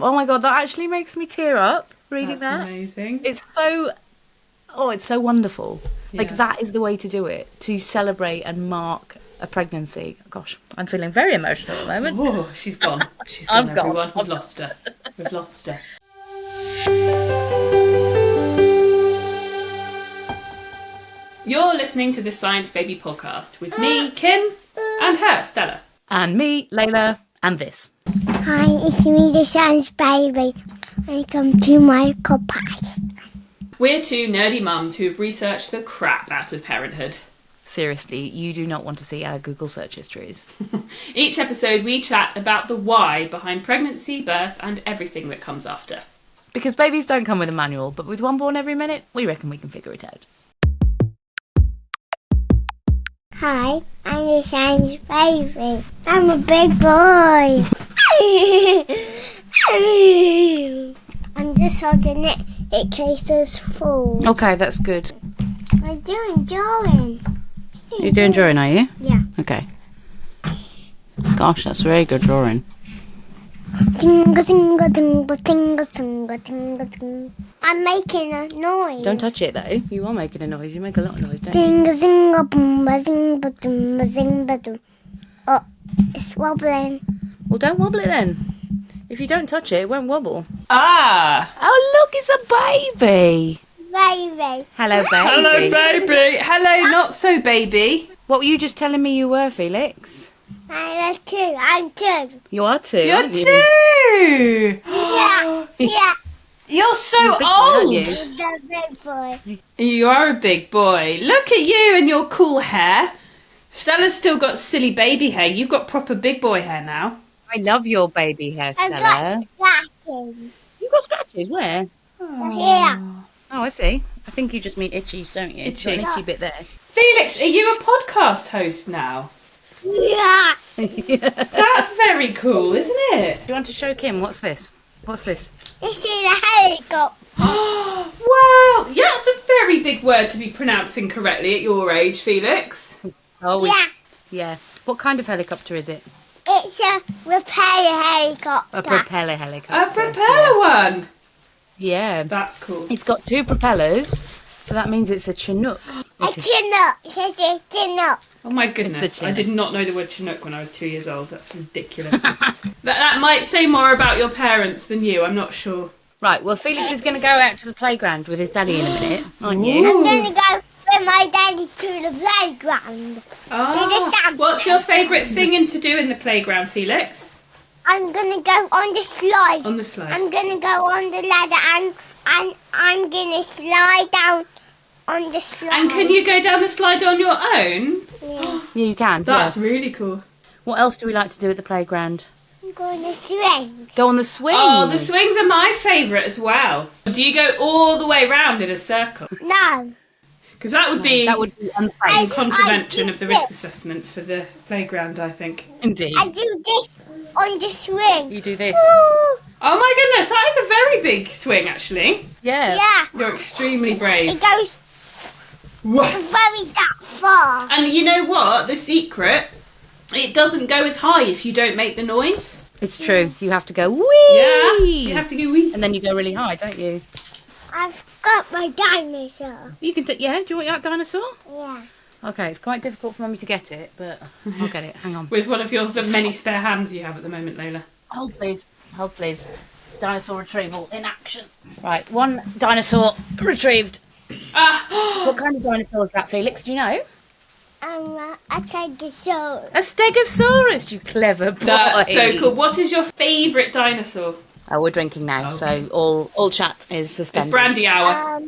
Oh my God, that actually makes me tear up reading that. That's amazing. It's so wonderful. Yeah. Like, that is the way to do it, to celebrate and mark a pregnancy. Gosh, I'm feeling very emotional at the moment. Oh, she's gone. She's I'm gone, gone. everyone. We've lost her. We've lost her. You're listening to the Science Baby podcast with me, Kim, and her, Stella. And me, Leila, and this. Hi, it's me, the Science Baby. Welcome to my Codpast. We're two nerdy mums who have researched the crap out of parenthood. Seriously, you do not want to see our Google search histories. Each episode we chat about the why behind pregnancy, birth, and everything that comes after. Because babies don't come with a manual, but with one born every minute, we reckon we can figure it out. Hi, I'm the Science Baby. I'm a big boy. I'm just holding it in case it falls. Okay, that's good. I'm doing drawing. You're doing drawing, are you? Yeah. Okay. Gosh, that's very good drawing. Tinga, tinga, tinga, tinga, tinga, tinga, tinga. I'm making a noise. Don't touch it, though. You are making a noise. You make a lot of noise, don't you? Tinga, zinga, boomba, zingba, doomba, zingba, doom. Oh, it's wobbling. Well, don't wobble it then. If you don't touch it, it won't wobble. Ah! Oh, look, it's a baby. Baby. Hello, baby. Hello, baby! Hello, not so baby. What were you just telling me you were, Felix? I'm two. I'm two. You are too, You're aren't you? two! Yeah. Yeah. You're so You're a big boy, aren't old! you? The big boy. You are a big boy. Look at you and your cool hair. Stella's still got silly baby hair. You've got proper big boy hair now. I love your baby hair, I've Stella. got scratches. You got scratches? Where? Here. Oh, I see. I think you just mean itchies, don't you? Itchy. You've got an itchy bit there. Felix, are you a podcast host now? Yeah. That's very cool, isn't it? Do you want to show Kim? What's this? What's this? This is a helicopter. Wow, yeah, that's a very big word to be pronouncing correctly at your age, Felix. Oh, Yeah. yeah. What kind of helicopter is it? It's a repair helicopter. A propeller A helicopter. propeller one. Yeah. That's cool. It's got two propellers, so that means it's a Chinook. A chin up. It's a chin up. Oh my It's a goodness, Chinook. I did not know the word Chinook when I was 2 years old. That's ridiculous. that might say more about your parents than you, I'm not sure. Right, well, Felix is going to go out to the playground with his daddy in a minute, aren't you? I'm going to go with my daddy to the playground. Oh, what's your favourite thing to do in the playground, Felix? I'm going to go on the slide. On the slide. I'm going to go on the ladder and I'm going to slide down on the slide. And can you go down the slide on your own? Yeah. Yeah, you can. That's yeah. really cool. What else do we like to do at the playground? I'm going to swing. Go on the swing. Oh, the swings are my favourite as well. Do you go all the way round in a circle? No. Because that would be That would be in unsafe. contravention of the risk this. assessment for the playground, I think. Indeed. I do this on the swing. You do this. Woo. Oh my goodness, that is a very big swing, actually. Yeah. Yeah. You're extremely brave. It goes very that far. And you know what? The secret, it doesn't go as high if you don't make the noise. It's true. You have to go wee. Yeah, you have to go wee. And then you go really high, don't you? I've got my dinosaur. You can. Yeah. Do you want your dinosaur? Yeah. Okay. It's quite difficult for Mummy to get it, but I'll get it. Hang on. With one of the many spare hands you have at the moment, Lola. Hold please. Hold please. Dinosaur retrieval in action. Right. One dinosaur retrieved. Ah! What kind of dinosaur is that, Felix? Do you know? I take a show. A Stegosaurus. You clever boy. That's so cool. What is your favourite dinosaur? Oh, we're drinking now, so all chat is It's suspended. brandy hour.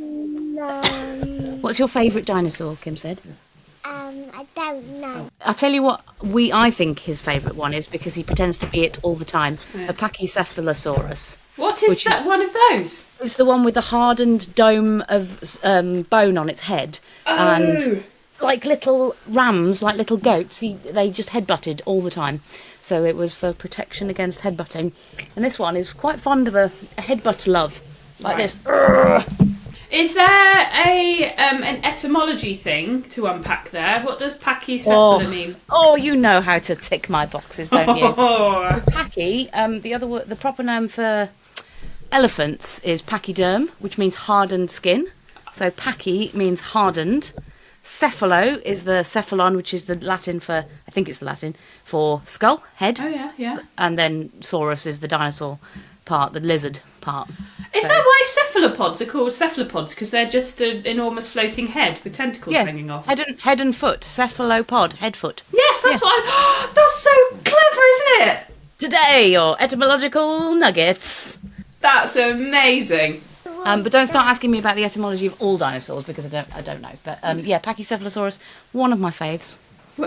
What's your favourite dinosaur? Kim said. I don't know. I'll tell you what I think his favourite one is because he pretends to be it all the time. Yeah. A Pachycephalosaurus. What is Which that? is- One of those? It's the one with the hardened dome of bone on its head. And like little rams, like little goats, they just headbutted all the time. So it was for protection against headbutting. And this one is quite fond of a headbutt love. Like Right. this. Urgh. Is there an etymology thing to unpack there? What does pachycephala mean? Oh, you know how to tick my boxes, don't you? Oh. So pachy, the proper name for Elephants is pachyderm, which means hardened skin. So pachy means hardened. Cephalo is the cephalon, which is the Latin for, I think it's the Latin, for skull, head. Oh, yeah. And then saurus is the dinosaur part, the lizard part. Is that why cephalopods are called cephalopods? Because they're just an enormous floating head with tentacles hanging off. Head and foot. Cephalopod, head foot. Yes, that's what I'm... That's so clever, isn't it? Today, your etymological nuggets. That's amazing. But don't start asking me about the etymology of all dinosaurs because I don't know. But Pachycephalosaurus, one of my faves.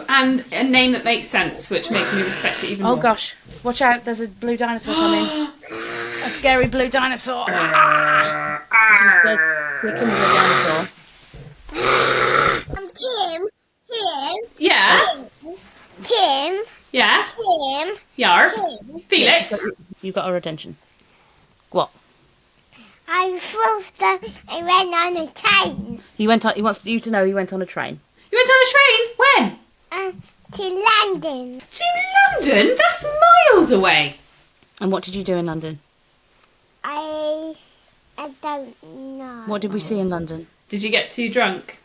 And a name that makes sense, which makes me respect it even more. Oh gosh, watch out! There's a blue dinosaur coming. A scary blue dinosaur. We're killing the dinosaur. Kim. Yeah. Kim. Yeah. Kim. Yar. Kim. Felix. You've got our attention. What? I thought that I went on a train. He wants you to know he went on a train. You went on a train? When? To London. To London? That's miles away. And what did you do in London? I don't know. What did we see in London? Did you get too drunk?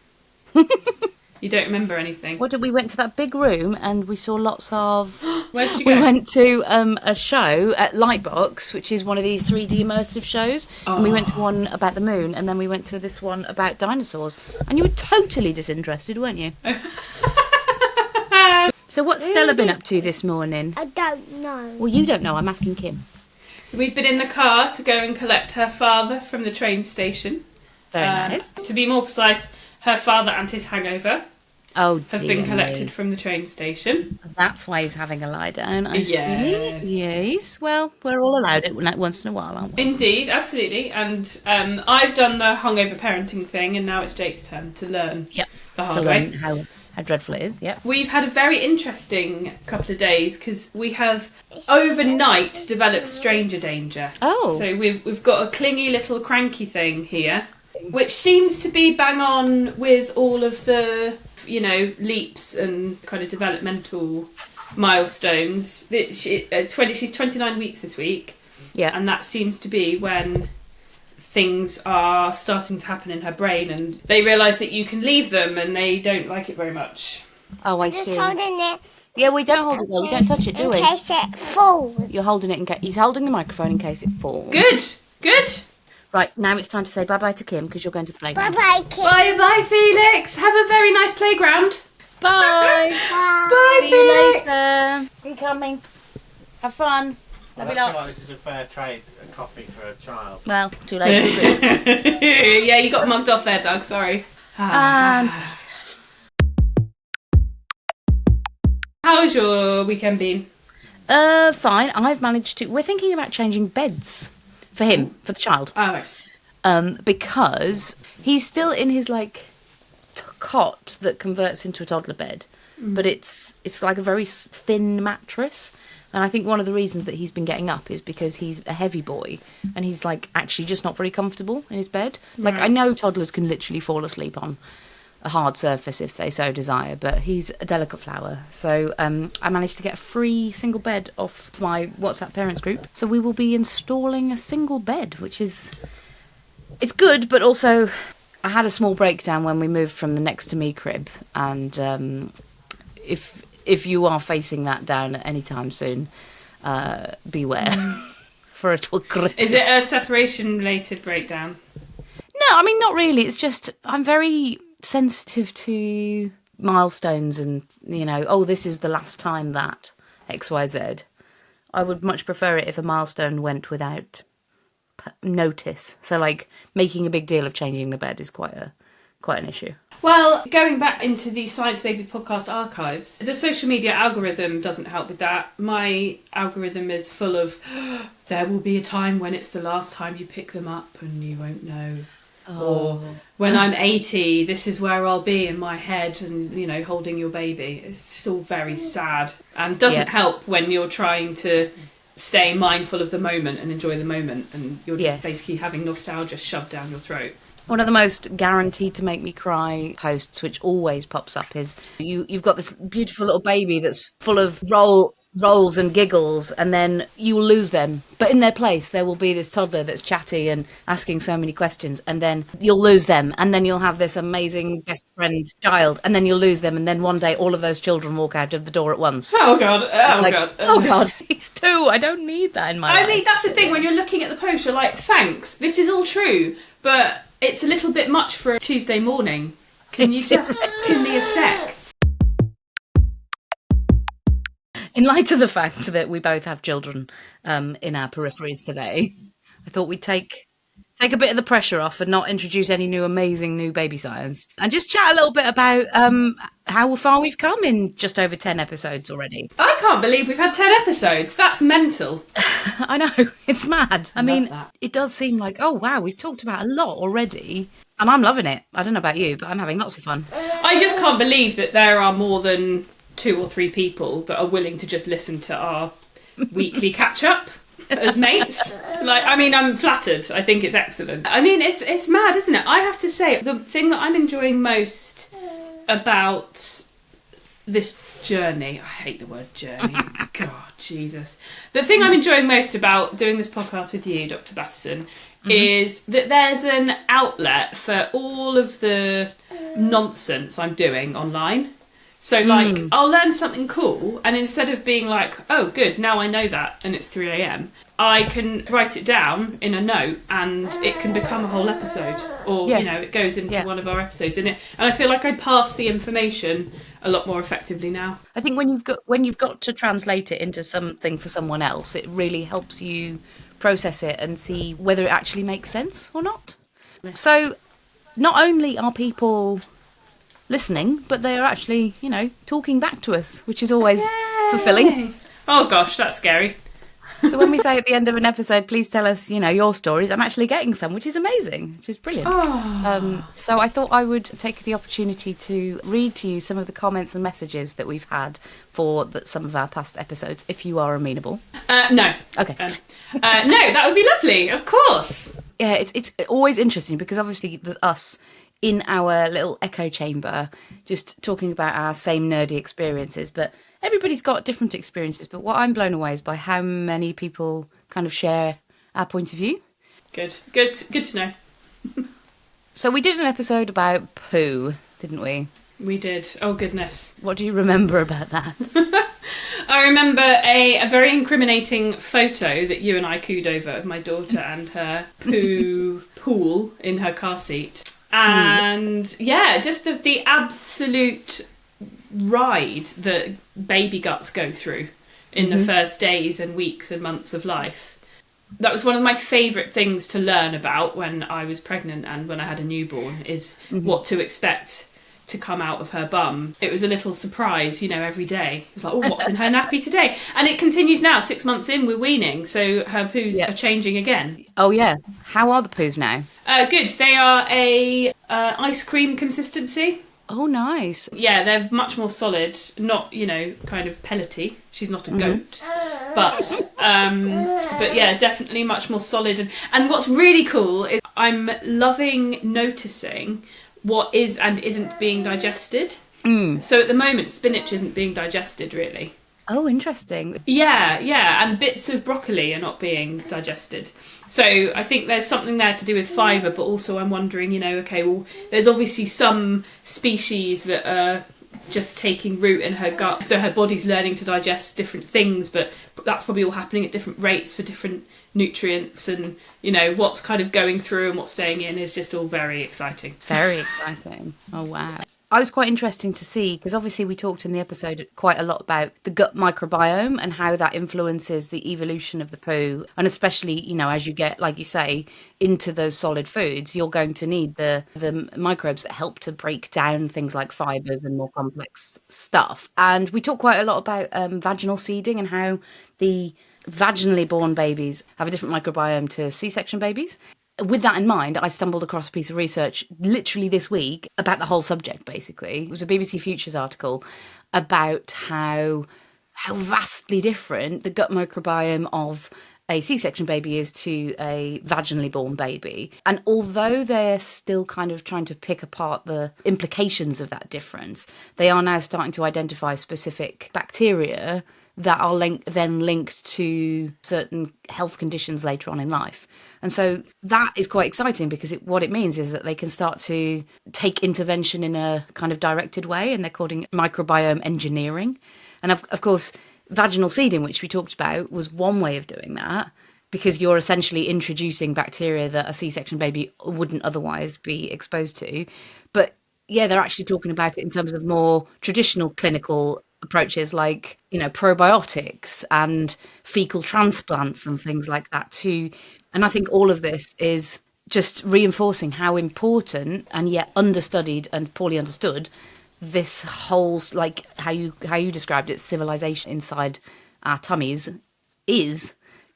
You don't remember anything? We went to that big room and we saw lots of... Where did you go? We went to a show at Lightbox, which is one of these 3D immersive shows. Oh. And we went to one about the moon, and then we went to this one about dinosaurs. And you were totally disinterested, weren't you? So what's Stella been up to this morning? I don't know. Well, you don't know. I'm asking Kim. We've been in the car to go and collect her father from the train station. Very nice. To be more precise, her father and his hangover Oh, have dear been collected me. from the train station. That's why he's having a lie down, I Yes. see. Yes. Well, we're all allowed it once in a while, aren't we? Indeed, absolutely. And I've done the hungover parenting thing, and now it's Jake's turn to learn Yep. the To hard learn way. how dreadful it is, yep. We've had a very interesting couple of days because we have overnight developed stranger danger. Oh. So we've got a clingy little cranky thing here, which seems to be bang on with all of the, leaps and kind of developmental milestones. She's 29 weeks this week. Yeah. And that seems to be when things are starting to happen in her brain, and they realise that you can leave them and they don't like it very much. Oh, I Just see. holding it Yeah, we don't hold it though. We don't touch it, do in we? case it falls. You're holding it in case... He's holding the microphone in case it falls. Good. Right, now it's time to say bye-bye to Kim because you're going to the playground. Bye-bye, Kim. Bye, Felix. Have a very nice playground. Bye! Bye, See you Felix. later. I'm coming. Have fun. Well, Love you I feel like lots. this is a fair trade, a coffee for a child. Well, too late. Yeah, you got mugged off there, Doug. Sorry. And How's your weekend been? fine. I've managed to... We're thinking about changing beds for him, for the child. Oh, right. Because he's still in his, cot that converts into a toddler bed. But it's like a very thin mattress. And I think one of the reasons that he's been getting up is because he's a heavy boy and he's actually just not very comfortable in his bed. I know toddlers can literally fall asleep on a hard surface if they so desire, but he's a delicate flower. So I managed to get a free single bed off my WhatsApp parents group. So we will be installing a single bed, which is... It's good, but also I had a small breakdown when we moved from the next to me crib, and if you are facing that down at any time soon, beware. For it will grip. Is it a separation-related breakdown? No, I mean, not really. It's just I'm very sensitive to milestones and, this is the last time that XYZ. I would much prefer it if a milestone went without notice. So, making a big deal of changing the bed is quite an issue. Well, going back into the Science Baby podcast archives, the social media algorithm doesn't help with that. My algorithm is full of, there will be a time when it's the last time you pick them up and you won't know. Oh. Or when I'm 80, this is where I'll be in my head and, holding your baby. It's just all very sad and doesn't help when you're trying to stay mindful of the moment and enjoy the moment and you're just basically having nostalgia shoved down your throat. One of the most guaranteed to make me cry posts, which always pops up, is you've got this beautiful little baby that's full of roll rolls and giggles, and then you will lose them. But in their place, there will be this toddler that's chatty and asking so many questions, and then you'll lose them, and then you'll have this amazing best friend child, and then you'll lose them, and then one day all of those children walk out of the door at once. Oh God! Oh God! He's 2. I don't need that in my life. I mean, that's the thing. When you're looking at the post, you're like, "Thanks, this is all true," but it's a little bit much for a Tuesday morning. Can you just give me a sec? In light of the fact that we both have children in our peripheries today, I thought we'd take a bit of the pressure off and not introduce any amazing new baby science, and just chat a little bit about how far we've come in just over 10 episodes already. I can't believe we've had 10 episodes. That's mental. I know, it's mad. I mean, that. it does seem like, oh wow, we've talked about a lot already, and I'm loving it. I don't know about you, but I'm having lots of fun. I just can't believe that there are more than 2 or 3 people that are willing to just listen to our weekly catch up as mates. Like, I mean, I'm flattered. I think it's excellent. I mean, it's mad, isn't it? I have to say, the thing that I'm enjoying most about this journey, I hate the word journey. God, Jesus. The thing I'm enjoying most about doing this podcast with you, Dr. Batterson, is that there's an outlet for all of the nonsense I'm doing online. So, like, I'll learn something cool, and instead of being like, oh, good, now I know that, and it's 3 a.m, I can write it down in a note, and it can become a whole episode. Or, you know, it goes into one of our episodes, and I feel like I pass the information a lot more effectively now. I think when you've got to translate it into something for someone else, it really helps you process it and see whether it actually makes sense or not. So, not only are people listening, but they are actually, you know, talking back to us, which is always fulfilling. Oh gosh, that's scary. So when we say at the end of an episode, please tell us, you know, your stories, I'm actually getting some, which is amazing, which is brilliant. So I thought I would take the opportunity to read to you some of the comments and messages that we've had for some of our past episodes, if you are amenable. No. Okay. No, that would be lovely, of course. Yeah, it's always interesting because obviously us in our little echo chamber, just talking about our same nerdy experiences, but everybody's got different experiences. But what I'm blown away is by how many people kind of share our point of view. Good to know. So we did an episode about poo, didn't we? We did. Oh goodness. What do you remember about that? I remember a very incriminating photo that you and I cooed over of my daughter and her poo pool in her car seat. And yeah, just the absolute ride that baby guts go through in the first days and weeks and months of life. That was one of my favourite things to learn about when I was pregnant and when I had a newborn, is what to expect to come out of her bum. It was a little surprise, you know, every day. It was like, oh, what's in her nappy today? And it continues now, 6 months in, we're weaning, so her poos are changing again. Oh yeah. How are the poos now? Good. They are a ice cream consistency. Oh, nice. Yeah, they're much more solid, not, you know, kind of pellety. She's not a goat. But yeah, definitely much more solid. And what's really cool is I'm loving noticing what is and isn't being digested. So at the moment, spinach isn't being digested, really. Oh, interesting. Yeah, and bits of broccoli are not being digested. So I think there's something there to do with fibre, but also I'm wondering, you know, okay, well, there's obviously some species that are just taking root in her gut, so her body's learning to digest different things, but that's probably all happening at different rates for different nutrients, and, you know, what's kind of going through and what's staying in is just all very exciting. Very exciting. Oh, wow. I was quite interesting to see, because obviously we talked in the episode quite a lot about the gut microbiome and how that influences the evolution of the poo. And especially, you know, as you get, like you say, into those solid foods, you're going to need the microbes that help to break down things like fibres and more complex stuff. And we talked quite a lot about vaginal seeding and how the vaginally born babies have a different microbiome to C-section babies. With that in mind, I stumbled across a piece of research literally this week about the whole subject, basically. It was a BBC Futures article about how vastly different the gut microbiome of a C-section baby is to a vaginally born baby. And although they're still kind of trying to pick apart the implications of that difference, they are now starting to identify specific bacteria that are then linked to certain health conditions later on in life. And so that is quite exciting because what it means is that they can start to take intervention in a kind of directed way, and they're calling it microbiome engineering. And of course, vaginal seeding, which we talked about, was one way of doing that, because you're essentially introducing bacteria that a C-section baby wouldn't otherwise be exposed to. But yeah, they're actually talking about it in terms of more traditional clinical approaches like, probiotics and fecal transplants and things like that too. And I think all of this is just reinforcing how important and yet understudied and poorly understood this whole, like how you described it, civilization inside our tummies is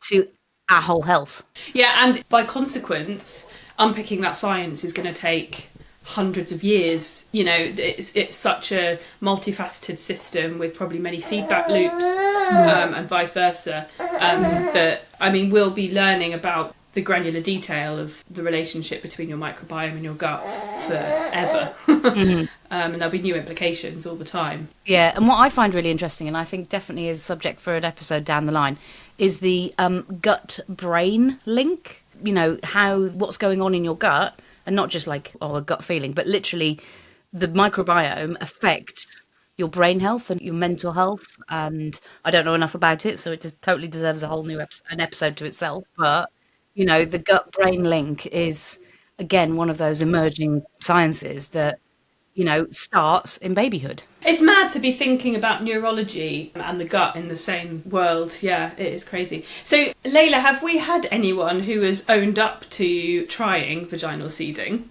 to our whole health. Yeah, and by consequence, unpicking that science is going to take hundreds of years. It's such a multifaceted system with probably many feedback loops, and vice versa, that we'll be learning about the granular detail of the relationship between your microbiome and your gut forever. And there'll be new implications all the time. Yeah, and what I find really interesting, and I think definitely is subject for an episode down the line, is the gut-brain link. What's going on in your gut, and not just like a gut feeling, but literally the microbiome affects your brain health and your mental health. And I don't know enough about it, so it just totally deserves a whole new an episode to itself. But the gut-brain link is, again, one of those emerging sciences that starts in babyhood. It's mad to be thinking about neurology and the gut in the same world. Yeah, it is crazy. So, Leila, have we had anyone who has owned up to trying vaginal seeding?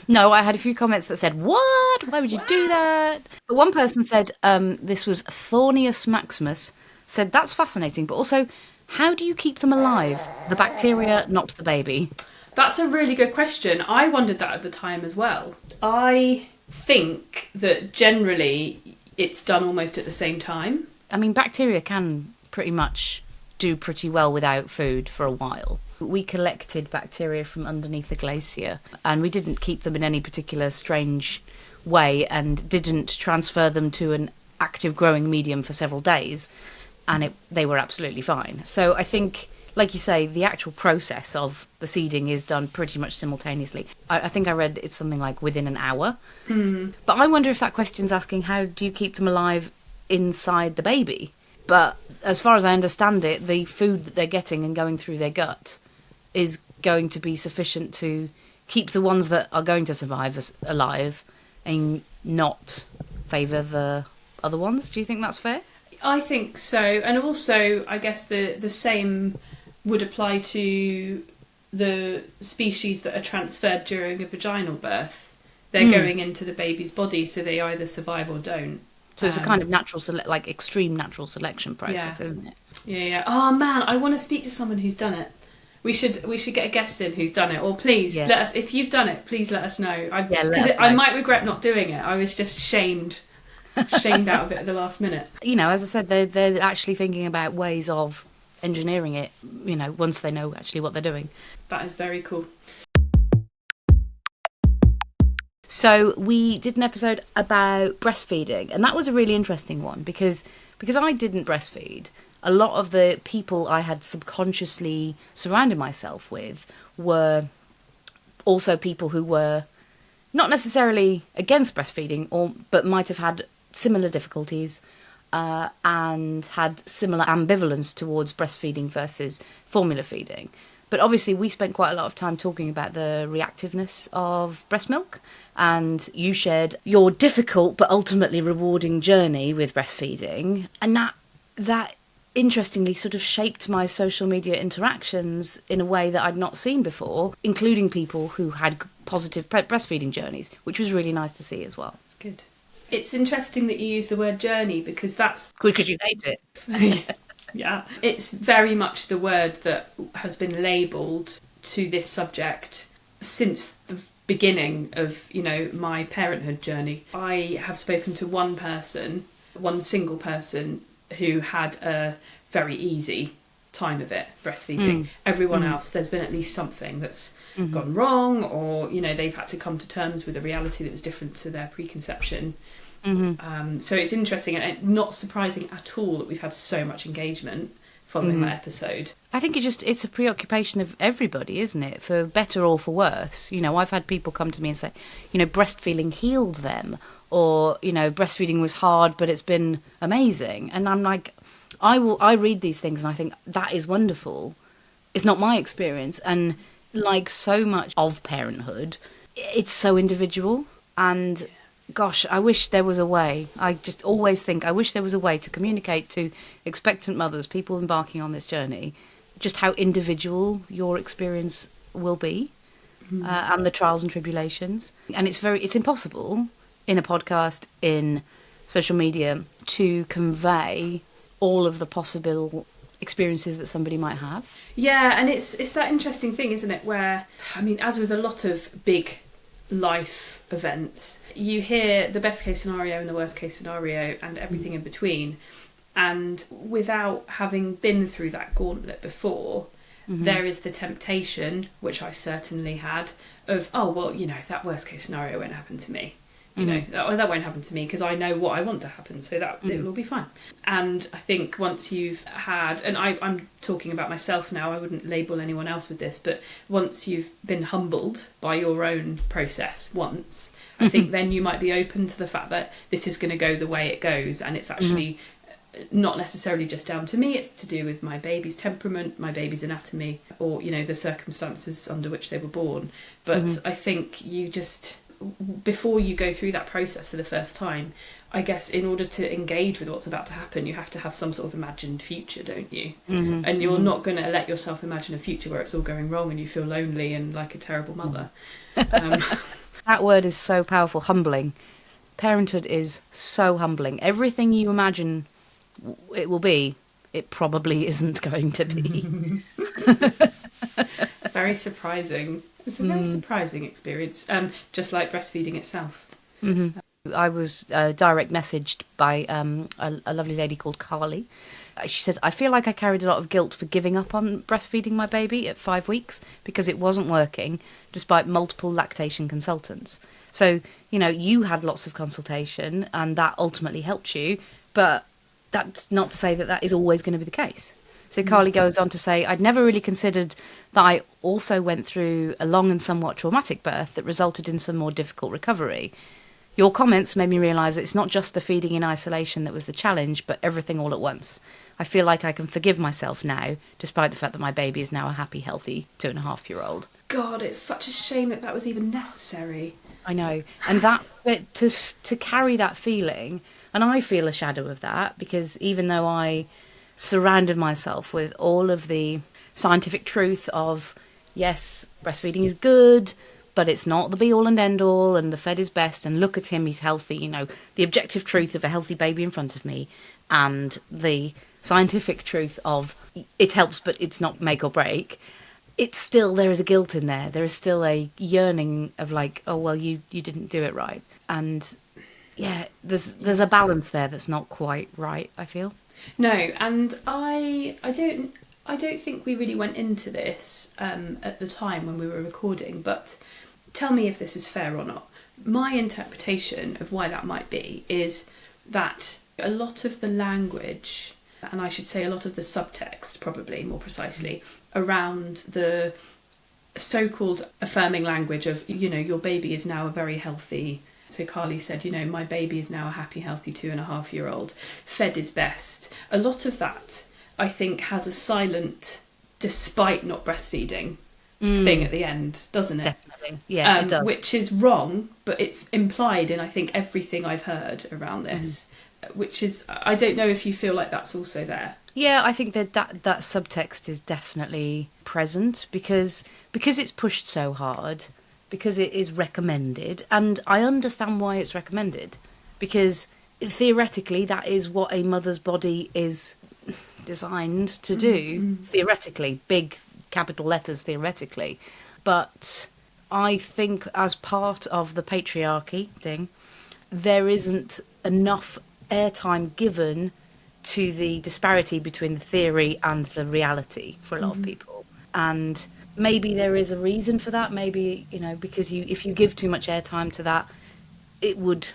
No, I had a few comments that said, "What? Why would you do that?" But one person said, this was Thornius Maximus, said, "That's fascinating, but also, how do you keep them alive? The bacteria, not the baby." That's a really good question. I wondered that at the time as well. I think that generally it's done almost at the same time. Bacteria can pretty much do pretty well without food for a while. We collected bacteria from underneath a glacier, and we didn't keep them in any particular strange way and didn't transfer them to an active growing medium for several days, and they were absolutely fine. So I think, like you say, the actual process of the seeding is done pretty much simultaneously. I think I read it's something like within an hour. But I wonder if that question's asking, how do you keep them alive inside the baby? But as far as I understand it, the food that they're getting and going through their gut is going to be sufficient to keep the ones that are going to survive alive and not favour the other ones. Do you think that's fair? I think so. And also, I guess the same would apply to the species that are transferred during a vaginal birth. They're going into the baby's body, so they either survive or don't. So it's a kind of extreme natural selection process, isn't it? Yeah. Oh man, I want to speak to someone who's done it. We should get a guest in who's done it, or please let us. If you've done it, please let us know. Because I might regret not doing it. I was just shamed out of it at the last minute. As I said, they're actually thinking about ways of engineering it. Once they know actually what they're doing. That is very cool. So we did an episode about breastfeeding, and that was a really interesting one because I didn't breastfeed. A lot of the people I had subconsciously surrounded myself with were also people who were not necessarily against breastfeeding, but might have had similar difficulties and had similar ambivalence towards breastfeeding versus formula feeding. But obviously we spent quite a lot of time talking about the reactiveness of breast milk, and you shared your difficult but ultimately rewarding journey with breastfeeding, and that interestingly sort of shaped my social media interactions in a way that I'd not seen before, including people who had positive breastfeeding journeys, which was really nice to see as well. It's good. It's interesting that you use the word journey, because that's... Because you hate it. Yeah. It's very much the word that has been labelled to this subject since the beginning of, my parenthood journey. I have spoken to one single person who had a very easy time of it, breastfeeding. Everyone else, there's been at least something that's gone wrong, or, they've had to come to terms with a reality that was different to their preconception. So it's interesting and not surprising at all that we've had so much engagement following that episode. I think it's a preoccupation of everybody, isn't it? For better or for worse. You know, I've had people come to me and say, you know, breastfeeding healed them, or, you know, breastfeeding was hard, but it's been amazing. And I'm like, I read these things and I think that is wonderful. It's not my experience. And like so much of parenthood, it's so individual. And gosh, I wish there was a way. I just always think I wish there was a way to communicate to expectant mothers, people embarking on this journey, just how individual your experience will be, and the trials and tribulations. And it's impossible in a podcast, in social media, to convey all of the possible experiences that somebody might have. Yeah, and it's that interesting thing, isn't it, where, I mean, as with a lot of big life events, you hear the best case scenario and the worst case scenario and everything in between, and without having been through that gauntlet before, there is the temptation, which I certainly had, of, oh well, you know, that worst case scenario won't happen to me, you know, that won't happen to me because I know what I want to happen, so that it will be fine. And I think once you've had, and I'm talking about myself now, I wouldn't label anyone else with this, but once you've been humbled by your own process once, I think then you might be open to the fact that this is going to go the way it goes, and it's actually not necessarily just down to me, it's to do with my baby's temperament, my baby's anatomy, or, you know, the circumstances under which they were born. But I think you just, before you go through that process for the first time, I guess in order to engage with what's about to happen, you have to have some sort of imagined future, don't you? And you're not going to let yourself imagine a future where it's all going wrong and you feel lonely and like a terrible mother. That word is so powerful, humbling. Parenthood is so humbling. Everything you imagine it will be, it probably isn't going to be. Very surprising. It's a very surprising experience, just like breastfeeding itself. I was direct messaged by a lovely lady called Carly. She said, I feel like I carried a lot of guilt for giving up on breastfeeding my baby at 5 weeks because it wasn't working, despite multiple lactation consultants. So, you know, you had lots of consultation and that ultimately helped you, but that's not to say that that is always going to be the case. So Carly goes on to say, I'd never really considered that I also went through a long and somewhat traumatic birth that resulted in some more difficult recovery. Your comments made me realise that it's not just the feeding in isolation that was the challenge, but everything all at once. I feel like I can forgive myself now, despite the fact that my baby is now a happy, healthy 2.5-year-old. God, it's such a shame that was even necessary. I know. And that, but to carry that feeling, and I feel a shadow of that, because even though I surrounded myself with all of the scientific truth of, yes, breastfeeding is good, but it's not the be-all and end-all, and the fed is best, and look at him, he's healthy, you know, the objective truth of a healthy baby in front of me, and the scientific truth of it helps, but it's not make or break. It's still, there is a guilt in there. There is still a yearning of like, oh, well, you didn't do it right. And yeah, there's a balance there that's not quite right, I feel. No, and I don't think we really went into this at the time when we were recording, but tell me if this is fair or not. My interpretation of why that might be is that a lot of the language, and I should say a lot of the subtext, probably more precisely, around the so-called affirming language of, you know, your baby is now a very healthy. So Carly said, you know, my baby is now a happy, healthy 2.5-year-old. Fed is best. A lot of that, I think, has a silent, despite not breastfeeding, thing at the end, doesn't it? Definitely. Yeah, it does. Which is wrong, but it's implied in, I think, everything I've heard around this, which is, I don't know if you feel like that's also there. Yeah, I think that subtext is definitely present because it's pushed so hard, because it is recommended, and I understand why it's recommended, because theoretically that is what a mother's body is designed to do, theoretically, big capital letters theoretically. But I think as part of the patriarchy thing, there isn't enough airtime given to the disparity between the theory and the reality for a lot of people. And maybe there is a reason for that. Maybe, you know, because if you give too much airtime to that, it would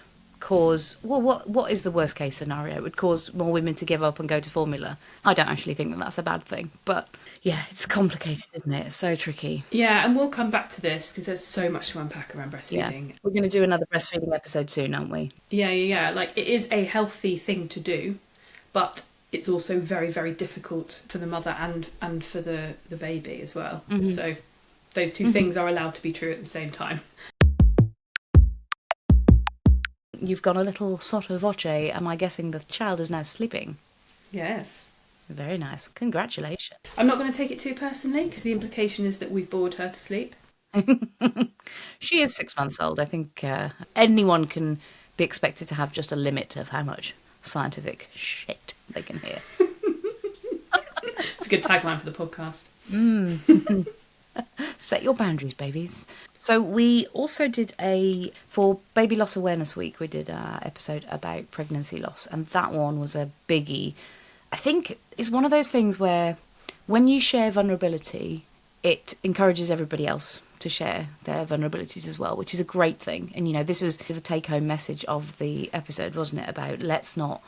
cause, well, what is the worst case scenario? It would cause more women to give up and go to formula. I don't actually think that that's a bad thing, but yeah, it's complicated, isn't it? It's so tricky. Yeah, and we'll come back to this because there's so much to unpack around breastfeeding. Yeah. We're going to do another breastfeeding episode soon, aren't we? Yeah. Like, it is a healthy thing to do, but it's also very, very difficult for the mother and for the baby as well. Mm-hmm. So those two things are allowed to be true at the same time. You've gone a little sotto voce. Am I guessing the child is now sleeping? Yes. Very nice. Congratulations. I'm not going to take it too personally because the implication is that we've bored her to sleep. She is 6 months old. I think anyone can be expected to have just a limit of how much scientific shit they can hear. It's a good tagline for the podcast. Set your boundaries, babies. So we also did for Baby Loss Awareness Week, we did an episode about pregnancy loss, and that one was a biggie. I think it's one of those things where when you share vulnerability, it encourages everybody else to share their vulnerabilities as well, which is a great thing. And, you know, this was the take-home message of the episode, wasn't it? About let's not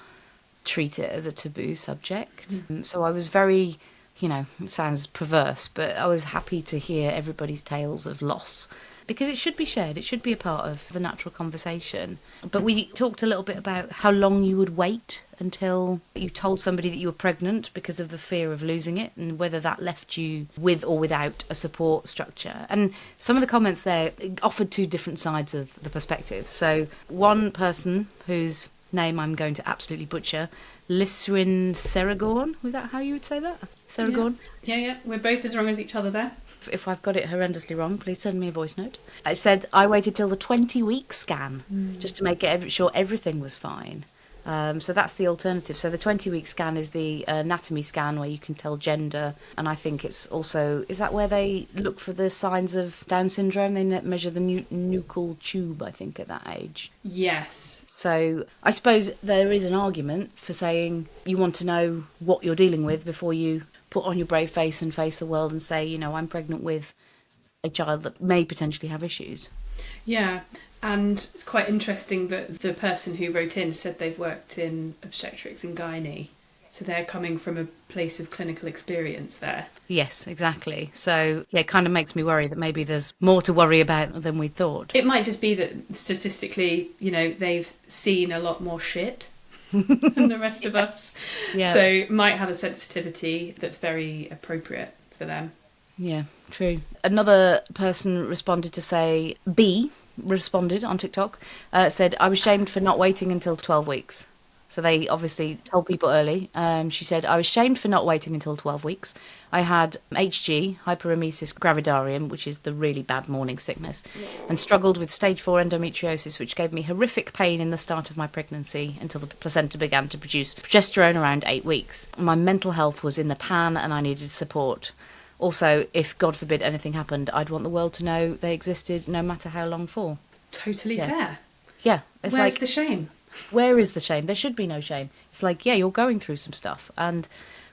treat it as a taboo subject. So I was very, you know, it sounds perverse, but I was happy to hear everybody's tales of loss because it should be shared. It should be a part of the natural conversation. But we talked a little bit about how long you would wait until you told somebody that you were pregnant because of the fear of losing it, and whether that left you with or without a support structure. And some of the comments there offered two different sides of the perspective. So one person whose name I'm going to absolutely butcher, Lisrin Seragorn, was that how you would say that? Seragorn? Yeah. We're both as wrong as each other there. If I've got it horrendously wrong, please send me a voice note. I said I waited till the 20-week scan just to make sure everything was fine. So that's the alternative. So the 20-week scan is the anatomy scan where you can tell gender, and I think it's also, is that where they look for the signs of Down syndrome? They measure the nuchal tube, I think, at that age. Yes. So I suppose there is an argument for saying you want to know what you're dealing with before you put on your brave face and face the world and say, you know, I'm pregnant with a child that may potentially have issues. Yeah, and it's quite interesting that the person who wrote in said they've worked in obstetrics and gynae, so they're coming from a place of clinical experience there. Yes, exactly. So yeah, it kind of makes me worry that maybe there's more to worry about than we thought. It might just be that statistically, you know, they've seen a lot more shit than the rest of us. Yeah. So might have a sensitivity that's very appropriate for them. Yeah, true. Another person responded to say, B responded on TikTok, said, I was shamed for not waiting until 12 weeks. So they obviously told people early. She said, I was shamed for not waiting until 12 weeks. I had HG, hyperemesis gravidarum, which is the really bad morning sickness, and struggled with stage 4 endometriosis, which gave me horrific pain in the start of my pregnancy until the placenta began to produce progesterone around 8 weeks. My mental health was in the pan and I needed support. Also, if, God forbid, anything happened, I'd want the world to know they existed no matter how long for. Totally fair. Yeah. Where's the shame? Where is the shame? There should be no shame. It's like, yeah, you're going through some stuff. And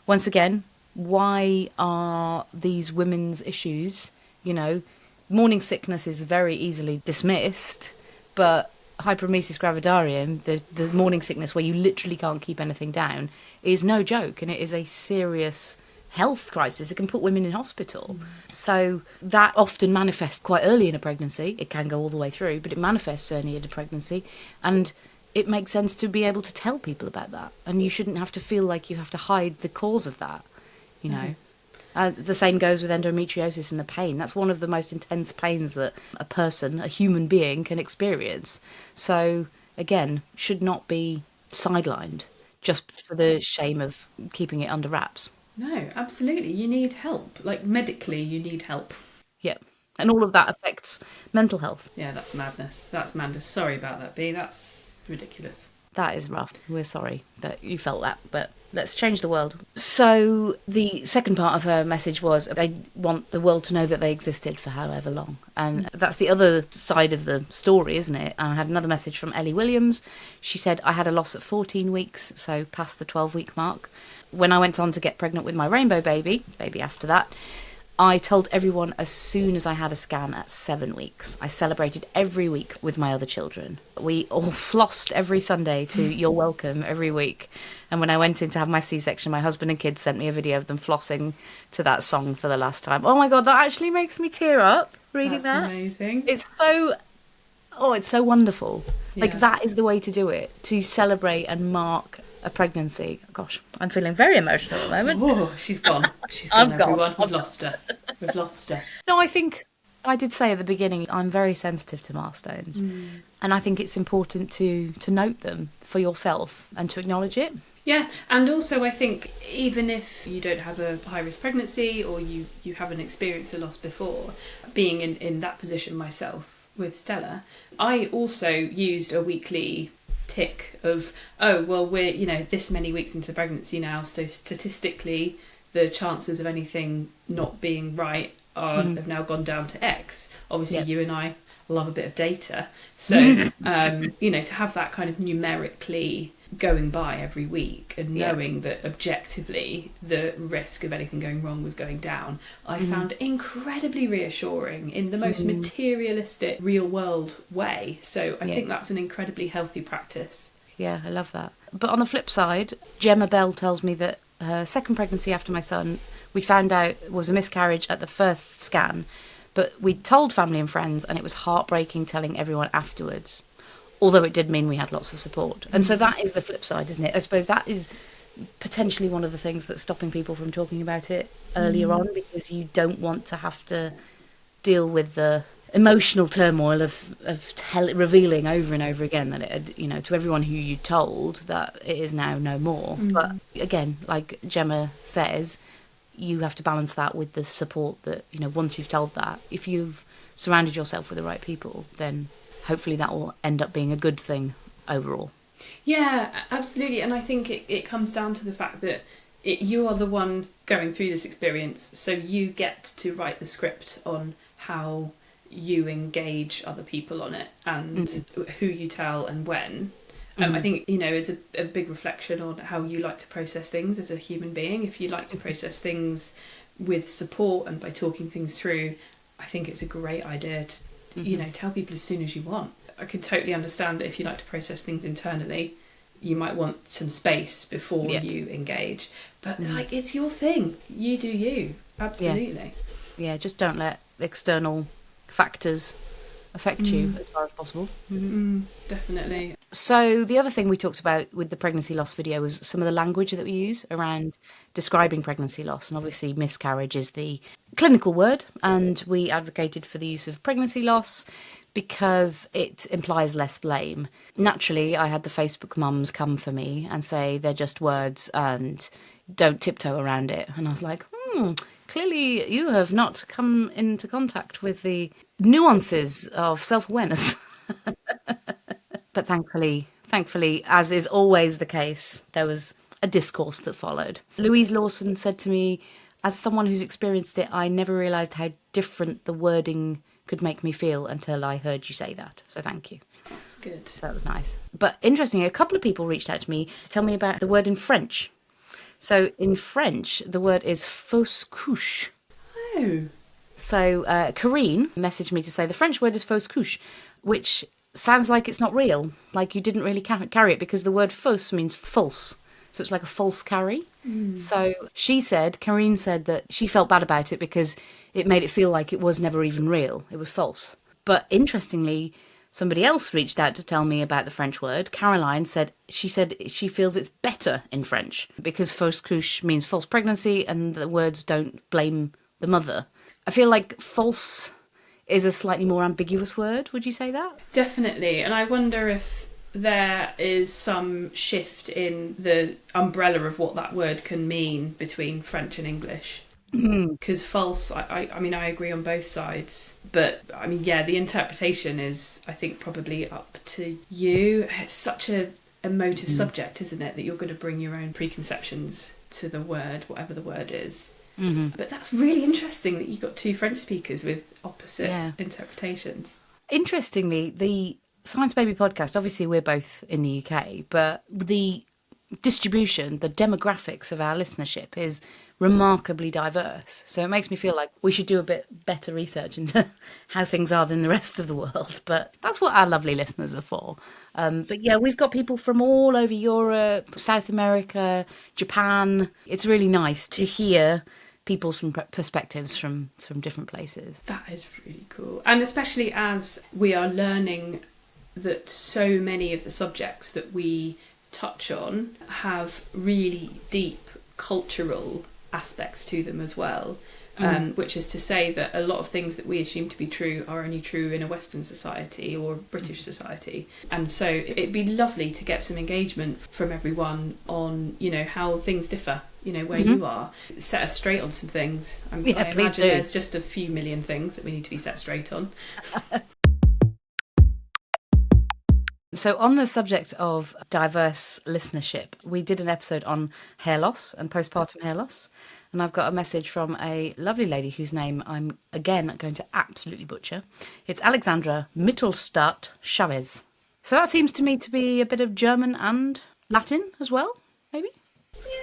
once again, why are these women's issues, you know, morning sickness is very easily dismissed, but hyperemesis gravidarum, the morning sickness where you literally can't keep anything down, is no joke, and it is a serious health crisis. It can put women in hospital. So that often manifests quite early in a pregnancy. It can go all the way through, but it manifests early in a pregnancy, and it makes sense to be able to tell people about that, and you shouldn't have to feel like you have to hide the cause of that, you know. The same goes with endometriosis and the pain. That's one of the most intense pains that a person, a human being, can experience. So again, should not be sidelined just for the shame of keeping it under wraps. No, absolutely. You need help. Like, medically, you need help. Yeah. And all of that affects mental health. Yeah, that's madness. That's madness. Sorry about that, B. That's ridiculous. That is rough. We're sorry that you felt that, but let's change the world. So the second part of her message was they want the world to know that they existed for however long. And that's the other side of the story, isn't it? And I had another message from Ellie Williams. She said, I had a loss at 14 weeks, so past the 12-week mark. When I went on to get pregnant with my rainbow baby after that, I told everyone as soon as I had a scan at 7 weeks. I celebrated every week with my other children. We all flossed every Sunday to You're Welcome every week. And when I went in to have my C-section, my husband and kids sent me a video of them flossing to that song for the last time. Oh my God, that actually makes me tear up reading that. That's amazing. It's so wonderful. Yeah. Like, that is the way to do it, to celebrate and mark a pregnancy. Gosh, I'm feeling very emotional at the moment. Oh, she's gone. She's I'm gone, gone. everyone. We've lost her. We've lost her. No, I think I did say at the beginning, I'm very sensitive to milestones. And I think it's important to note them for yourself and to acknowledge it. Yeah, and also I think even if you don't have a high-risk pregnancy or you haven't experienced a loss before, being in that position myself with Stella, I also used a weekly tick of, oh, well, we're, this many weeks into the pregnancy now, so statistically the chances of anything not being right have now gone down to X. Obviously, you and I love a bit of data. So, to have that kind of numerically going by every week and knowing that objectively the risk of anything going wrong was going down, I found incredibly reassuring in the most materialistic, real world way. So I think that's an incredibly healthy practice. Yeah, I love that. But on the flip side, Gemma Bell tells me that her second pregnancy after my son, we found out was a miscarriage at the first scan, but we told family and friends, and it was heartbreaking telling everyone afterwards. Although it did mean we had lots of support. And so that is the flip side, isn't it? I suppose that is potentially one of the things that's stopping people from talking about it earlier on, because you don't want to have to deal with the emotional turmoil of revealing over and over again that it had, to everyone who you told that it is now no more. But again, like Gemma says, you have to balance that with the support that, once you've told that, if you've surrounded yourself with the right people, then hopefully that will end up being a good thing overall. Yeah, absolutely. And I think it comes down to the fact that you are the one going through this experience, so you get to write the script on how you engage other people on it and who you tell and when. I think, is a big reflection on how you like to process things as a human being. If you like to process things with support and by talking things through, I think it's a great idea to tell people as soon as you want. I can totally understand that if you like to process things internally, you might want some space before you engage. But it's your thing. You do you. Absolutely. Yeah, just don't let external factors affect you as far as possible. Definitely. So the other thing we talked about with the pregnancy loss video was some of the language that we use around describing pregnancy loss. And obviously miscarriage is the clinical word, and we advocated for the use of pregnancy loss because it implies less blame. Naturally, I had the Facebook mums come for me and say they're just words and don't tiptoe around it. And I was like, clearly you have not come into contact with the nuances of self-awareness. But thankfully, as is always the case, there was a discourse that followed. Louise Lawson said to me, as someone who's experienced it, I never realised how different the wording could make me feel until I heard you say that. So thank you. That's good. So that was nice. But interestingly, a couple of people reached out to me to tell me about the word in French. So in French, the word is fausse couche. Oh. So Karine messaged me to say the French word is fausse couche, which sounds like it's not real, like you didn't really carry it, because the word fausse means false. So it's like a false carry. So Karine said that she felt bad about it because it made it feel like it was never even real. It was false. But interestingly, somebody else reached out to tell me about the French word. Caroline said she feels it's better in French because fausse couche means false pregnancy and the words don't blame the mother. I feel like false is a slightly more ambiguous word. Would you say that? Definitely. And I wonder if there is some shift in the umbrella of what that word can mean between French and English. Because false, I mean, I agree on both sides. But, I mean, the interpretation is, I think, probably up to you. It's such a emotive subject, isn't it? That you're going to bring your own preconceptions to the word, whatever the word is. But that's really interesting that you've got two French speakers with opposite interpretations. Interestingly, the Science Baby podcast, obviously we're both in the UK, but the distribution, the demographics of our listenership is remarkably diverse. So it makes me feel like we should do a bit better research into how things are than the rest of the world. But that's what our lovely listeners are for. But yeah, we've got people from all over Europe, South America, Japan. It's really nice to hear people's perspectives from different places. That is really cool. And especially as we are learning that so many of the subjects that we touch on have really deep cultural aspects to them as well, which is to say that a lot of things that we assume to be true are only true in a Western society or British society. And so it'd be lovely to get some engagement from everyone on, you know, how things differ, you know, where you are. Set us straight on some things. I imagine there's just a few million things that we need to be set straight on. So on the subject of diverse listenership, we did an episode on hair loss and postpartum hair loss. And I've got a message from a lovely lady whose name I'm, again, going to absolutely butcher. It's Alexandra Mittelstadt Chavez. So that seems to me to be a bit of German and Latin as well, maybe?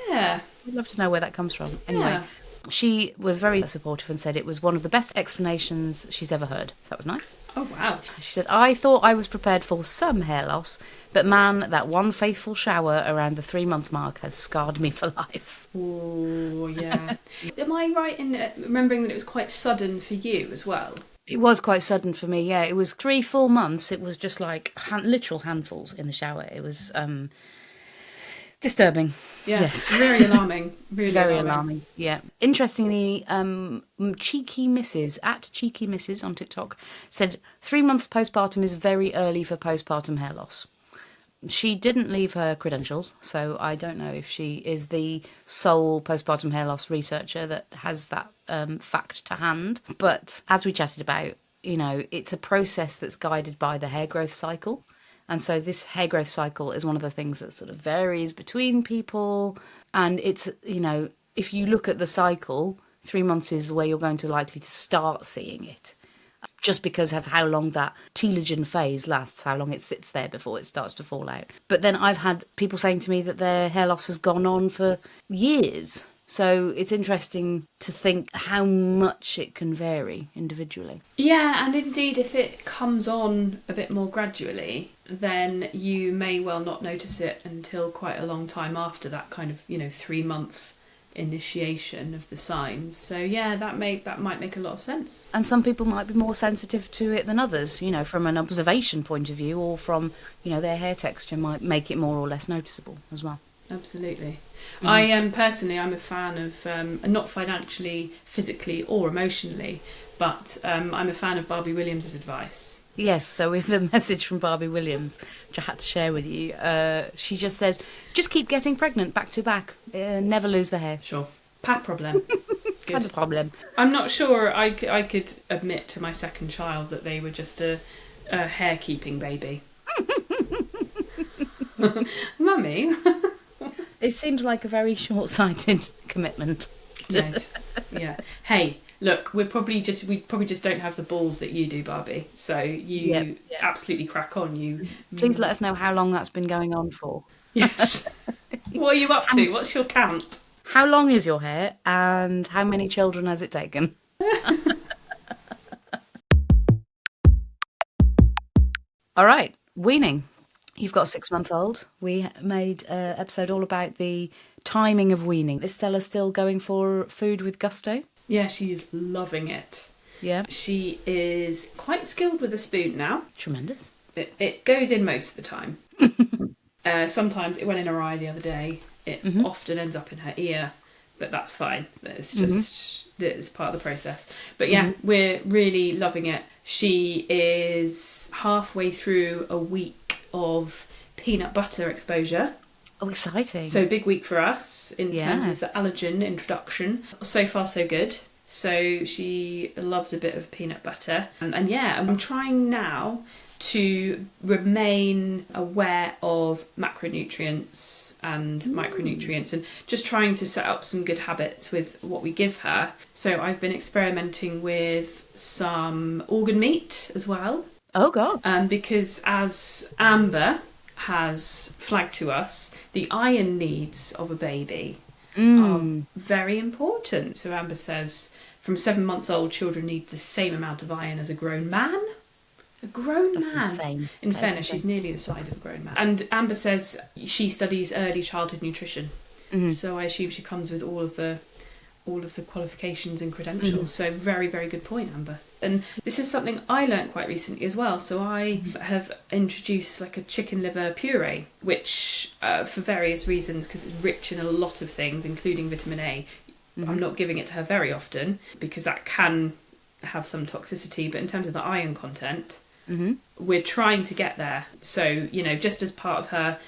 Yeah. I'd love to know where that comes from. Anyway, Yeah. She was very supportive and said it was one of the best explanations she's ever heard. So that was nice. Oh, wow. She said, I thought I was prepared for some hair loss, but man, that one faithful shower around the 3-month mark has scarred me for life. Oh, yeah. Am I right in remembering that it was quite sudden for you as well? It was quite sudden for me, yeah. It was 3 full months. It was just like literal handfuls in the shower. It was disturbing. Yeah, yes. Very alarming. Really Very alarming. alarming. Yeah. Interestingly, Cheeky Mrs. at Cheeky Mrs. on TikTok said 3 months postpartum is very early for postpartum hair loss. She didn't leave her credentials, so I don't know if she is the sole postpartum hair loss researcher that has that fact to hand. But as we chatted about, you know, it's a process that's guided by the hair growth cycle. And so this hair growth cycle is one of the things that sort of varies between people. And it's, you know, if you look at the cycle, 3 months is where you're going to likely to start seeing it. Just because of how long that telogen phase lasts, how long it sits there before it starts to fall out. But then I've had people saying to me that their hair loss has gone on for years. So it's interesting to think how much it can vary individually. Yeah, and indeed, if it comes on a bit more gradually, then you may well not notice it until quite a long time after that kind of, 3-month initiation of the signs. So yeah, that might make a lot of sense. And some people might be more sensitive to it than others, from an observation point of view, or from, their hair texture might make it more or less noticeable as well. Absolutely. I am personally, I'm a fan of, not financially, physically or emotionally, but I'm a fan of Barbie Williams' advice. Yes, so with the message from Barbie Williams, which I had to share with you, she just says, just keep getting pregnant back to back, never lose the hair. Sure. Pas problem. Good. Pas de problem. I'm not sure I could admit to my second child that they were just a hair-keeping baby. Mummy... It seems like a very short-sighted commitment. Yes. Yeah. Hey, look, we probably just don't have the balls that you do, Barbie. So you absolutely crack on. You please let us know how long that's been going on for. Yes. What are you up to? What's your count? How long is your hair, and how many children has it taken? All right, weaning. You've got a 6-month-old. We made an episode all about the timing of weaning. Is Stella still going for food with gusto? Yeah, she is loving it. Yeah. She is quite skilled with a spoon now. Tremendous. It goes in most of the time. Sometimes it went in her eye the other day. It often ends up in her ear, but that's fine. It's just it's part of the process. But yeah, we're really loving it. She is halfway through a week of peanut butter exposure. Oh, exciting. So big week for us in terms of the allergen introduction. So far so good. So she loves a bit of peanut butter. And yeah, I'm trying now to remain aware of macronutrients and micronutrients and just trying to set up some good habits with what we give her. So I've been experimenting with some organ meat as well. Oh, God. Because as Amber, has flagged to us the iron needs of a baby are very important. So Amber says from 7 months old, children need the same amount of iron as a grown man. A grown That's man. insane. In That's fairness, insane. she's nearly the size of a grown man. And Amber says she studies early childhood nutrition. So I assume she comes with all of the qualifications and credentials. So very, very good point, Amber. And this is something I learnt quite recently as well. So I have introduced like a chicken liver puree, which for various reasons, because it's rich in a lot of things, including vitamin A. I'm not giving it to her very often because that can have some toxicity. But in terms of the iron content, we're trying to get there. So, just as part of her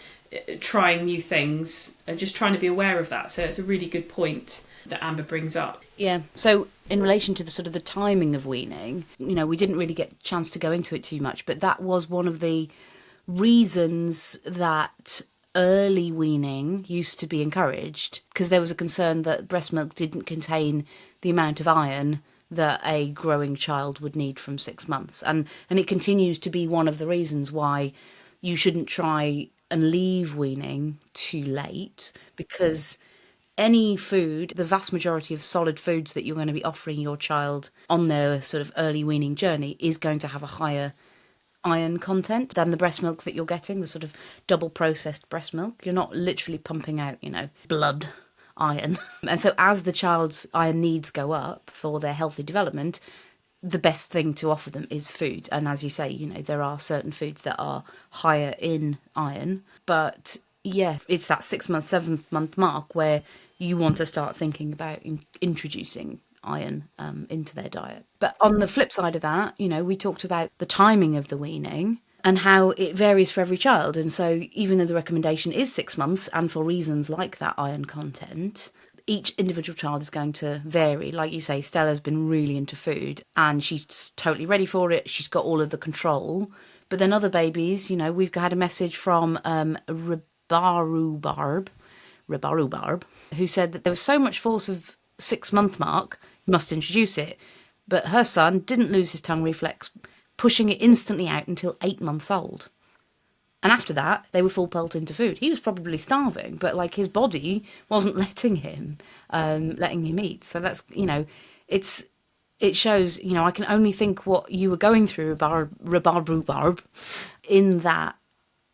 trying new things, just trying to be aware of that. So it's a really good point that Amber brings up. Yeah. So in relation to the sort of the timing of weaning, we didn't really get a chance to go into it too much, but that was one of the reasons that early weaning used to be encouraged, because there was a concern that breast milk didn't contain the amount of iron that a growing child would need from 6 months. And it continues to be one of the reasons why you shouldn't try and leave weaning too late, because any food, the vast majority of solid foods that you're going to be offering your child on their sort of early weaning journey is going to have a higher iron content than the breast milk that you're getting, the sort of double processed breast milk. You're not literally pumping out, blood iron. And so as the child's iron needs go up for their healthy development, the best thing to offer them is food. And as you say, there are certain foods that are higher in iron. But yeah, it's that 6 month, 7 month mark where you want to start thinking about introducing iron into their diet. But on the flip side of that, we talked about the timing of the weaning and how it varies for every child. And so even though the recommendation is 6 months, and for reasons like that iron content, each individual child is going to vary. Like you say, Stella's been really into food and she's totally ready for it. She's got all of the control. But then other babies, we've had a message from Rhubarb, who said that there was so much force of 6 month mark, you must introduce it. But her son didn't lose his tongue reflex, pushing it instantly out until 8 months old. And after that, they were full pelt into food. He was probably starving, but his body wasn't letting him eat. So that's, it shows, I can only think what you were going through, Rhubarb, in that,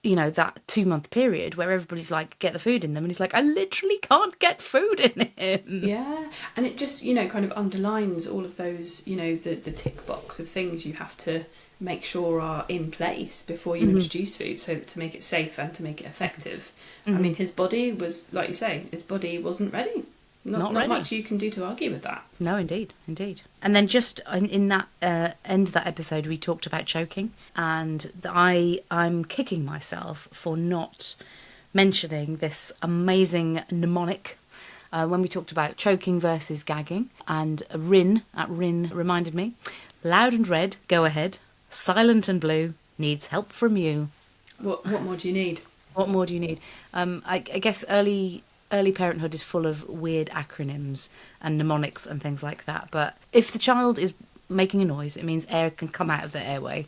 that 2 month period where everybody's like, get the food in them. And he's like, I literally can't get food in him. Yeah. And it just, kind of underlines all of those, the tick box of things you have to make sure are in place before you introduce food, so to make it safe and to make it effective. I mean, his body was, like you say, his body wasn't ready. Not ready. Much you can do to argue with that. No, indeed. And then just in that end of that episode, we talked about choking, and I'm kicking myself for not mentioning this amazing mnemonic when we talked about choking versus gagging. And Rin reminded me, loud and red, go ahead. Silent and blue, needs help from you. What more do you need? What more do you need? I guess early parenthood is full of weird acronyms and mnemonics and things like that. But if the child is making a noise, it means air can come out of their airway.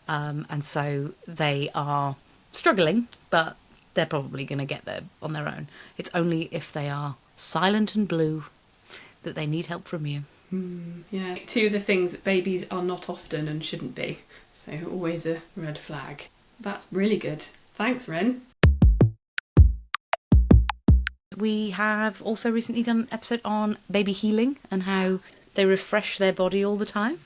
And so they are struggling, but they're probably going to get there on their own. It's only if they are silent and blue that they need help from you. Yeah, 2 of the things that babies are not often and shouldn't be. So always a red flag. That's really good. Thanks, Ren. We have also recently done an episode on baby healing and how they refresh their body all the time.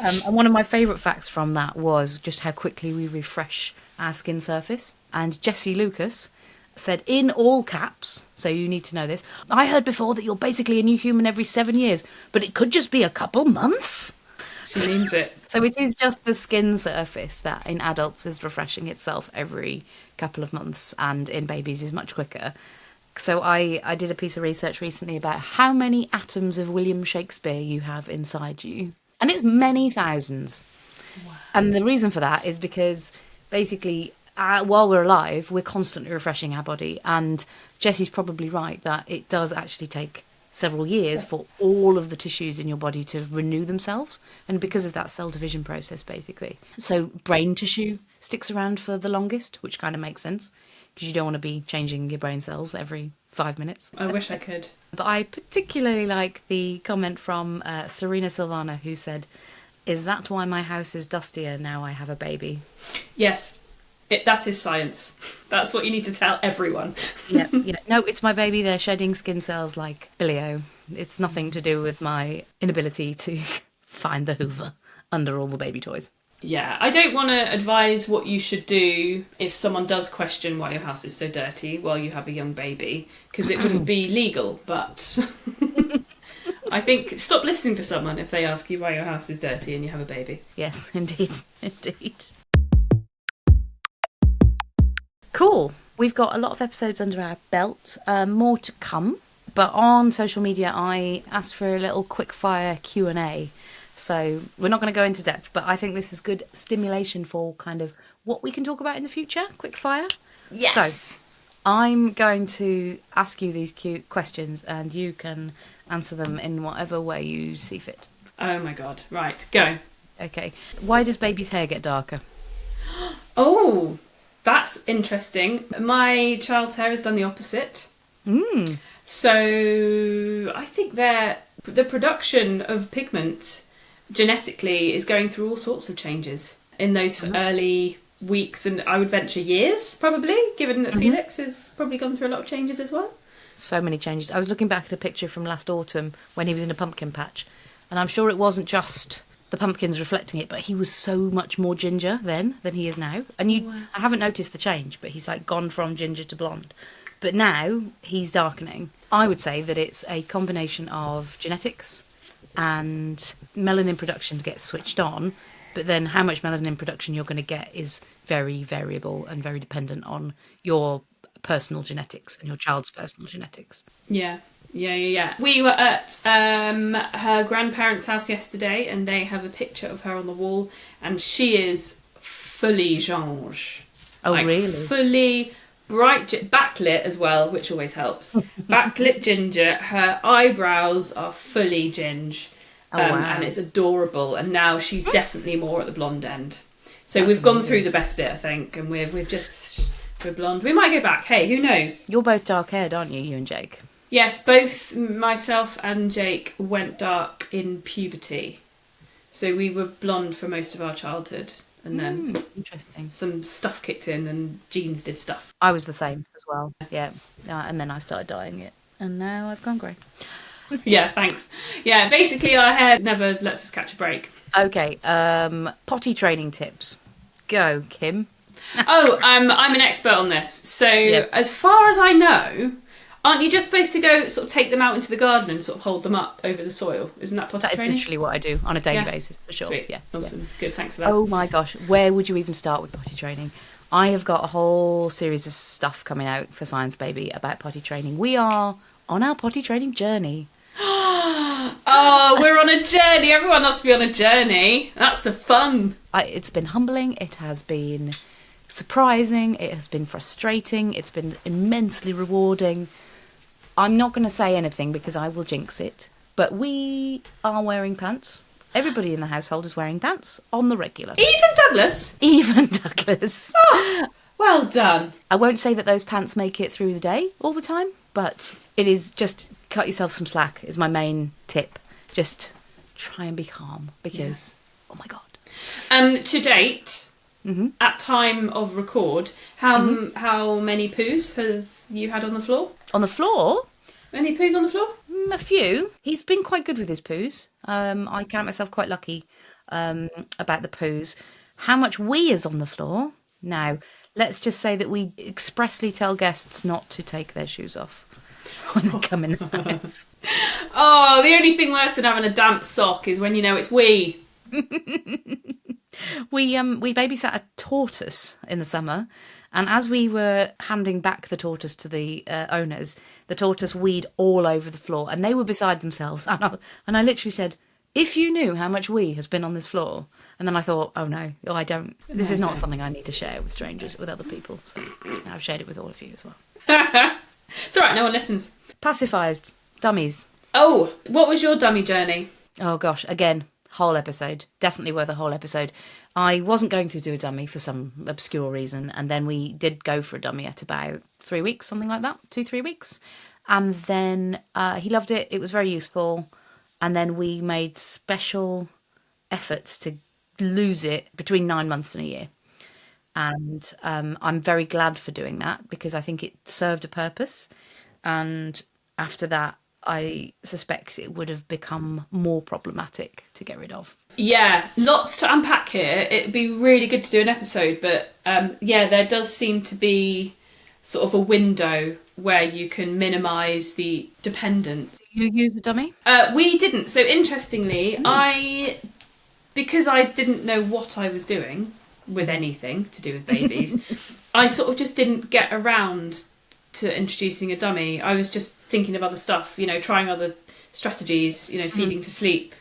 And one of my favourite facts from that was just how quickly we refresh our skin surface. And Jessie Lucas said in all caps, so you need to know this, I heard before that you're basically a new human every 7 years, but it could just be a couple months. She means it. So it is just the skin surface that in adults is refreshing itself every couple of months, and in babies is much quicker. So I did a piece of research recently about how many atoms of William Shakespeare you have inside you. And it's many thousands. Wow. And the reason for that is because basically while we're alive, we're constantly refreshing our body. And Jessie's probably right that it does actually take several years for all of the tissues in your body to renew themselves, and because of that cell division process, basically. So brain tissue sticks around for the longest, which kind of makes sense, because you don't want to be changing your brain cells every 5 minutes. I wish I could. But I particularly like the comment from Serena Silvana, who said, "Is that why my house is dustier now I have a baby?" Yes, that is science. That's what you need to tell everyone. Yeah. No, it's my baby. They're shedding skin cells like Billy-O. It's nothing to do with my inability to find the Hoover under all the baby toys. Yeah, I don't want to advise what you should do if someone does question why your house is so dirty while you have a young baby, because it wouldn't be legal, but I think stop listening to someone if they ask you why your house is dirty and you have a baby. Yes, indeed. Indeed. Cool. We've got a lot of episodes under our belt. More to come. But on social media, I asked for a little quick-fire Q&A. So we're not going to go into depth, but I think this is good stimulation for kind of what we can talk about in the future. Quick-fire. Yes! So I'm going to ask you these cute questions, and you can answer them in whatever way you see fit. Oh my god. Right, go. Okay. Why does baby's hair get darker? Oh, that's interesting. My child's hair has done the opposite. So I think the production of pigment genetically is going through all sorts of changes in those early weeks, and I would venture years, probably, given that Felix has probably gone through a lot of changes as well. So many changes. I was looking back at a picture from last autumn when he was in a pumpkin patch, and I'm sure it wasn't just the pumpkins reflecting it, but he was so much more ginger then than he is now. And I haven't noticed the change, but he's like gone from ginger to blonde. But now he's darkening. I would say that it's a combination of genetics and melanin production gets switched on, but then how much melanin production you're going to get is very variable and very dependent on your personal genetics and your child's personal genetics. Yeah. We were at her grandparents' house yesterday, and they have a picture of her on the wall, and she is fully Jange. Oh, really? Fully bright, backlit as well, which always helps. Backlit ginger. Her eyebrows are fully ginge. Wow. And it's adorable. And now she's definitely more at the blonde end. So That's we've gone amazing. through the best bit, I think, and we're blonde. We might go back. Hey, who knows? You're both dark-haired, aren't you and Jake? Yes, both myself and Jake went dark in puberty. So we were blonde for most of our childhood. And then Interesting. some stuff kicked in and genes did stuff. I was the same as well. Yeah. And then I started dyeing it. And now I've gone grey. Yeah, thanks. Yeah, basically our hair never lets us catch a break. Okay. Potty training tips. Go, Kim. I'm an expert on this. So as far as I know, aren't you just supposed to go sort of take them out into the garden and sort of hold them up over the soil? Isn't that potty That is training? literally what I do on a daily basis, for sure. Sweet. Yeah. Awesome. Yeah. Good, thanks for that. Oh my gosh, where would you even start with potty training? I have got a whole series of stuff coming out for Science Baby about potty training. We are on our potty training journey. Oh, we're on a journey. Everyone must be on a journey. That's the fun. It's been humbling. It has been surprising. It has been frustrating. It's been immensely rewarding. I'm not going to say anything because I will jinx it. But we are wearing pants. Everybody in the household is wearing pants on the regular. Even Douglas? Even Douglas. Oh, well done. I won't say that those pants make it through the day all the time, but it is just cut yourself some slack is my main tip. Just try and be calm because, oh my God. To date, at time of record, how many poos have you had on the floor? On the floor? Any poos on the floor? A few. He's been quite good with his poos. I count myself quite lucky about the poos. How much wee is on the floor? Now, let's just say that we expressly tell guests not to take their shoes off when they come in the house. Oh, the only thing worse than having a damp sock is when you know it's wee. We babysat a tortoise in the summer, and as we were handing back the tortoise to the owners, the tortoise weed all over the floor, and they were beside themselves. And I literally said, "If you knew how much wee has been on this floor," and then I thought, "Oh no, I don't. This is not something I need to share with strangers, with other people." So I've shared it with all of you as well. It's all right. No one listens. Pacifiers, dummies. Oh, what was your dummy journey? Oh gosh, again, whole episode. Definitely worth a whole episode. I wasn't going to do a dummy for some obscure reason, and then we did go for a dummy at about 3 weeks, something like that, 2-3 weeks. And then he loved it. It was very useful. And then we made special efforts to lose it between 9 months and a year. And I'm very glad for doing that because I think it served a purpose. And after that, I suspect it would have become more problematic to get rid of. Yeah, lots to unpack here. It'd be really good to do an episode, but there does seem to be sort of a window where you can minimise the dependence. Do you use a dummy? We didn't. So interestingly, because I didn't know what I was doing with anything to do with babies, I sort of just didn't get around to introducing a dummy. I was just thinking of other stuff, trying other strategies, feeding to sleep,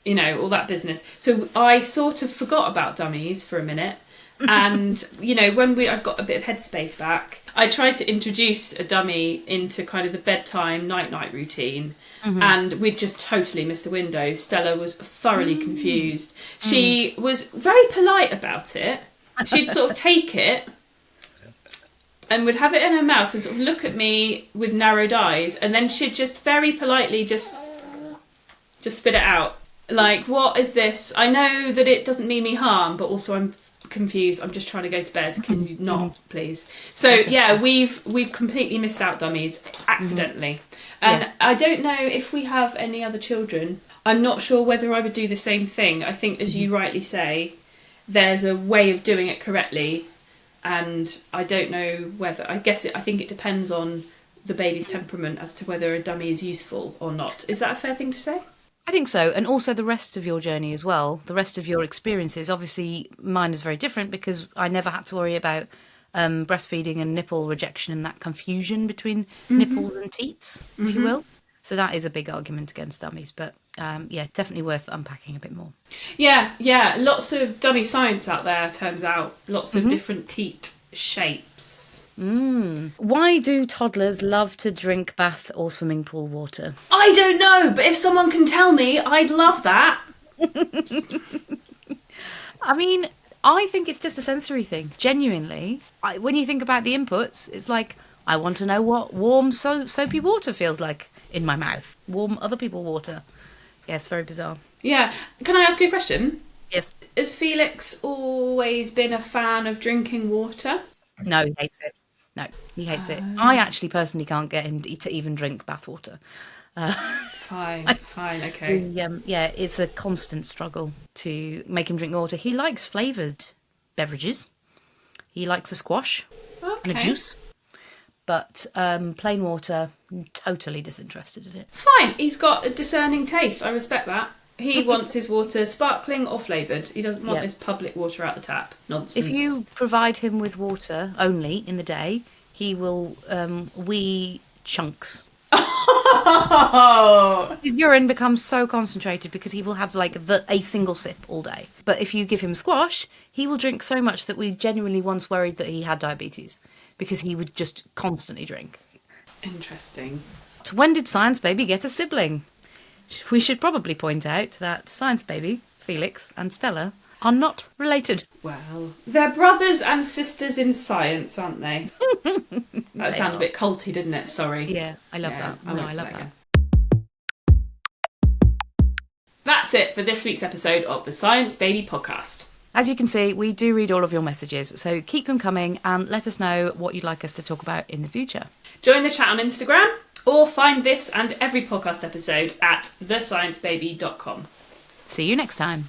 all that business. So I sort of forgot about dummies for a minute. And, when I'd got a bit of headspace back, I tried to introduce a dummy into kind of the bedtime, night-night routine. And we'd just totally missed the window. Stella was thoroughly confused. She was very polite about it. She'd sort of take it and would have it in her mouth and sort of look at me with narrowed eyes, and then she'd just very politely just spit it out. Like, what is this? I know that it doesn't mean me harm, but also I'm confused. I'm just trying to go to bed. Can you not, please? So yeah, we've completely missed out dummies accidentally. And I don't know if we have any other children. I'm not sure whether I would do the same thing. I think, as you rightly say, there's a way of doing it correctly. And I don't know whether, I think it depends on the baby's temperament as to whether a dummy is useful or not. Is that a fair thing to say? I think so. And also the rest of your journey as well, the rest of your experiences. Obviously, mine is very different because I never had to worry about breastfeeding and nipple rejection and that confusion between nipples and teats, if you will. So that is a big argument against dummies. But definitely worth unpacking a bit more. Yeah. Lots of dummy science out there, turns out. Lots of different teat shapes. Why do toddlers love to drink bath or swimming pool water? I don't know, but if someone can tell me, I'd love that. I mean, I think it's just a sensory thing, genuinely. When you think about the inputs, it's like, I want to know what warm soapy water feels like in my mouth. Warm other people's water. Yes, very bizarre. Yeah. Can I ask you a question? Yes. Has Felix always been a fan of drinking water? No, he hates it. No, he hates it. I actually personally can't get him to even drink bathwater. Fine, okay. It's a constant struggle to make him drink water. He likes flavoured beverages. He likes a squash and a juice. But plain water, totally disinterested in it. Fine, he's got a discerning taste. I respect that. He wants his water sparkling or flavoured. He doesn't want this public water out the tap. Nonsense. If you provide him with water only in the day, he will wee chunks. His urine becomes so concentrated because he will have a single sip all day. But if you give him squash, he will drink so much that we genuinely once worried that he had diabetes because he would just constantly drink. Interesting. So when did Science Baby get a sibling? We should probably point out that Science Baby, Felix and Stella are not related. Well, they're brothers and sisters in science, aren't they? That sounded a bit culty, didn't it? Sorry. Yeah, I love that. I love that. That's it for this week's episode of the Science Baby podcast. As you can see, we do read all of your messages, so keep them coming and let us know what you'd like us to talk about in the future. Join the chat on Instagram or find this and every podcast episode at thesciencebaby.com. See you next time.